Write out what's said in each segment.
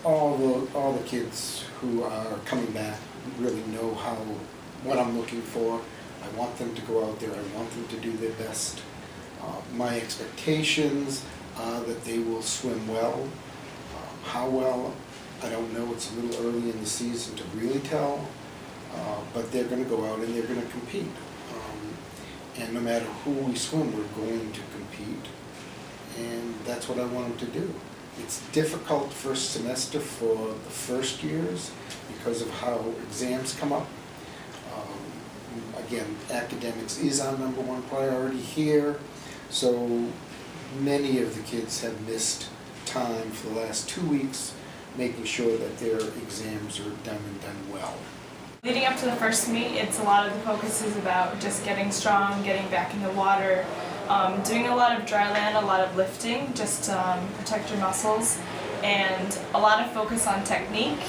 all the kids who are coming back really know what I'm looking for. I want them to go out there. I want them to do their best. My expectations are that they will swim well. How well, I don't know. It's a little early in the season to really tell. But they're going to go out and they're going to compete. And no matter who we swim, we're going to compete. And that's what I want them to do. It's difficult first semester for the first years because of how exams come up. Again, academics is our #1 priority here, so many of the kids have missed time for the last 2 weeks making sure that their exams are done and done well. Leading up to the first meet, it's a lot of the focus is about just getting strong, getting back in the water, doing a lot of dry land, a lot of lifting, just to protect your muscles, and a lot of focus on technique.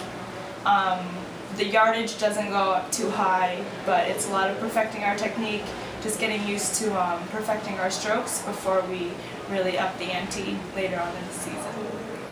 The yardage doesn't go up too high, but it's a lot of perfecting our technique, just getting used to perfecting our strokes before we really up the ante later on in the season.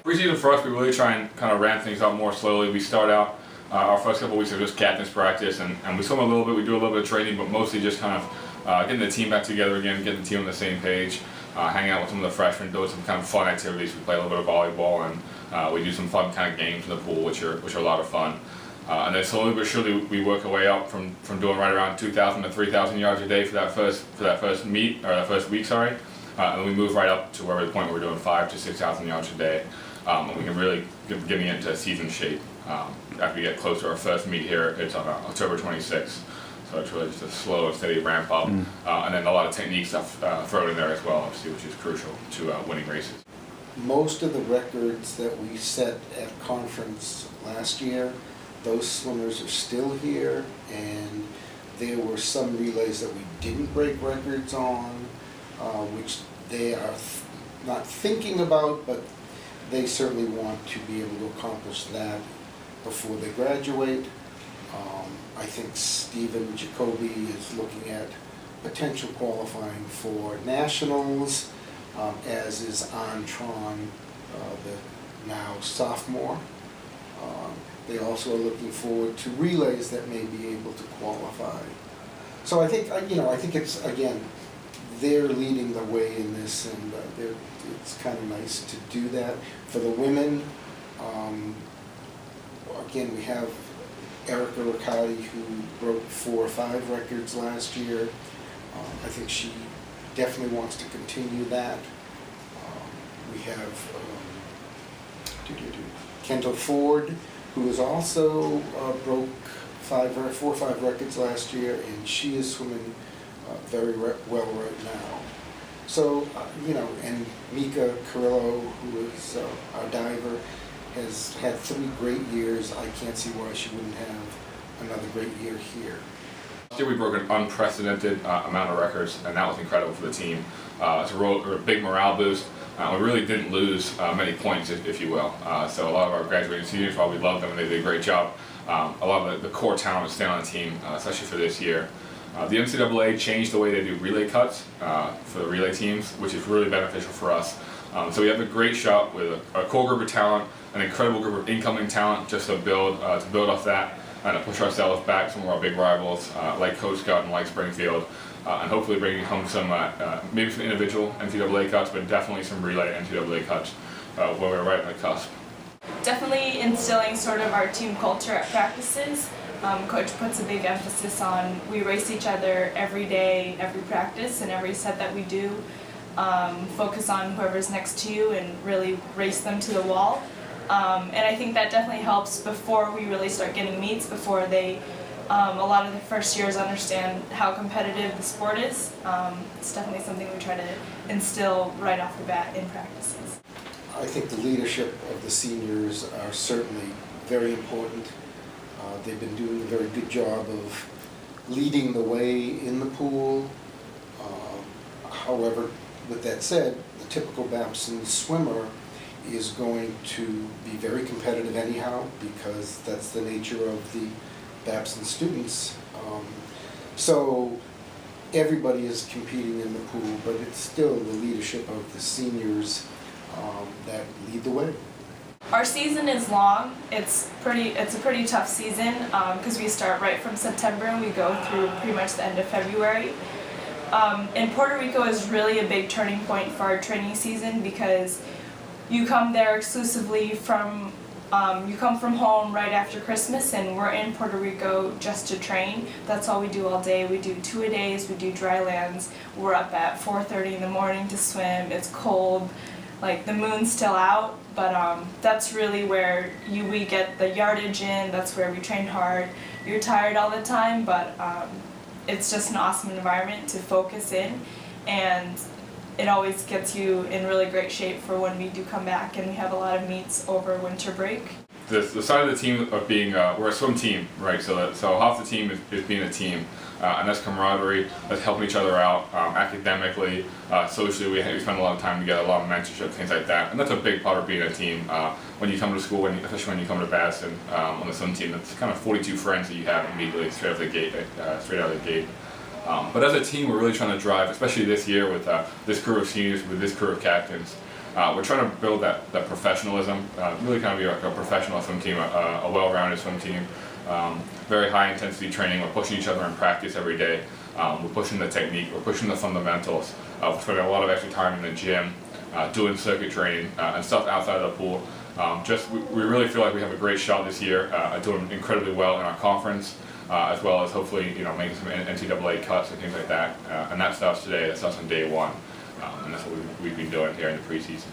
Preseason for us, we really try and kind of ramp things up more slowly. We start out our first couple of weeks are just captain's practice, and we swim a little bit, we do a little bit of training, but mostly just kind of getting the team back together again, getting the team on the same page, hanging out with some of the freshmen, doing some kind of fun activities. We play a little bit of volleyball, and we do some fun kind of games in the pool, which are a lot of fun. And then slowly but surely we work our way up from doing right around 2,000 to 3,000 yards a day for that first meet, or that first week, sorry. And then we move right up to where the point where we're doing 5,000 to 6,000 yards a day, and we can really getting into season shape. After we get close to our first meet here, it's on October 26th. So it's really just a slow and steady ramp up, and then a lot of technique stuff thrown in there as well, obviously, which is crucial to winning races. Most of the records that we set at conference last year, those swimmers are still here, and there were some relays that we didn't break records on, which they are not thinking about, but they certainly want to be able to accomplish that before they graduate. I think Stephen Jacoby is looking at potential qualifying for nationals, as is Antron, the now sophomore. They also are looking forward to relays that may be able to qualify. So I think, I think it's, again, they're leading the way in this, and it's kind of nice to do that. For the women, again, we have Erica Riccardi, who broke 4 or 5 records last year. I think she definitely wants to continue that. We have Kendall Ford, who has also broke 4 or 5 records last year, and she is swimming very well right now. So, and Mika Carrillo, who is our diver, has had 3 great years. I can't see why she wouldn't have another great year here. Last year we broke an unprecedented amount of records, and that was incredible for the team. It's a big morale boost. We really didn't lose many points, if you will. So a lot of our graduating seniors, while we love them and they did a great job, a lot of the core talent is staying on the team, especially for this year. The NCAA changed the way they do relay cuts for the relay teams, which is really beneficial for us. So we have a great shot with a core group of talent, an incredible group of incoming talent, just to build off that and to push ourselves back some of our big rivals like Coach Scott and like Springfield, and hopefully bringing home some maybe some individual NCAA cuts, but definitely some relay NCAA cuts where we're right on the cusp. Definitely instilling sort of our team culture at practices. Coach puts a big emphasis on we race each other every day, every practice, and every set that we do. Focus on whoever's next to you and really race them to the wall. And I think that definitely helps before we really start getting meets, before they, a lot of the first years understand how competitive the sport is. It's definitely something we try to instill right off the bat in practices. I think the leadership of the seniors are certainly very important. They've been doing a very good job of leading the way in the pool. However, with that said, the typical Babson swimmer is going to be very competitive anyhow, because that's the nature of the Babson students. So everybody is competing in the pool, but it's still the leadership of the seniors that lead the way. Our season is long. It's a pretty tough season because we start right from September and we go through pretty much the end of February. And Puerto Rico is really a big turning point for our training season because you come there exclusively from, you come from home right after Christmas, and we're in Puerto Rico just to train. That's all we do all day. We do 2-a-days, we do dry lands. We're up at 4:30 in the morning to swim. It's cold, like the moon's still out, but that's really where we get the yardage in. That's where we train hard. You're tired all the time, but it's just an awesome environment to focus in, and it always gets you in really great shape for when we do come back, and we have a lot of meets over winter break. The side of the team of being, we're a swim team, right? So half the team is being a team, and that's camaraderie, that's helping each other out academically, socially. We spend a lot of time together, a lot of mentorship, things like that, and that's a big part of being a team. When you come to school, especially when you come to Babson on the swim team, that's kind of 42 friends that you have immediately straight out of the gate. But as a team, we're really trying to drive, especially this year with this crew of seniors, with this crew of captains. We're trying to build that professionalism, really kind of be like a professional swim team, a well-rounded swim team. Very high intensity training. We're pushing each other in practice every day. We're pushing the technique. We're pushing the fundamentals. We're spending a lot of extra time in the gym, doing circuit training and stuff outside of the pool. We really feel like we have a great shot this year at doing incredibly well in our conference, as well as hopefully making some NCAA cuts and things like that. And that starts today. That starts on day one, and that's what we've been doing here in the preseason.